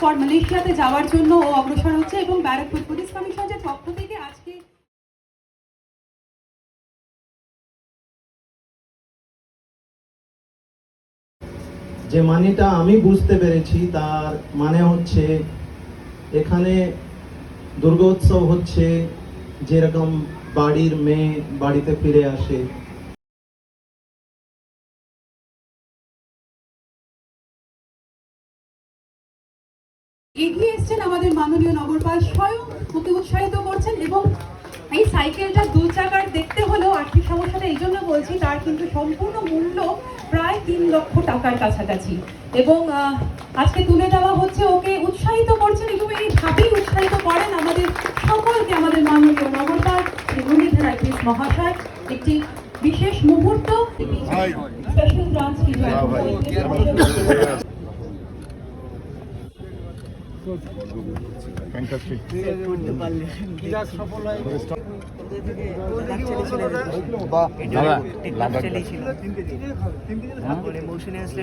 For মালয়েশিয়াতে যাওয়ার জন্য ও অগ্রসর হচ্ছে এবং ব্যারাকপুর পুলিশ কমিশনের পক্ষ থেকে আজকে যে মানেটা আমি বুঝতে পেরেছি তার মানে হচ্ছে এখানে দুর্গোৎসব হচ্ছে যেরকম বাড়ির মেয়ে বাড়িতে ফিরে আসে, এগিয়ে এসছেন আমাদের মাননীয় নগরপাল স্বয়ং ওকে উৎসাহিত করছেন। এবং এই সাইকেলটা 2 চাকার দেখতে হলেও আর্থিক সমস্যাটা এই জন্য বলছি, তার কিন্তু সম্পূর্ণ মূল্য প্রায় 3 লক্ষ টাকার কাছাকাছি। এবং আজকে তুলে দেওয়া হচ্ছে, ওকে উৎসাহিত করছেন এবং এইভাবেই উৎসাহিত করেন আমাদের সকলকে আমাদের মাননীয় নগরপাল মুরলীধর আইপিএস মহাশয়। একটি বিশেষ মুহূর্ত, স্পেশাল ব্রাঞ্চ মৌসুমী আসলে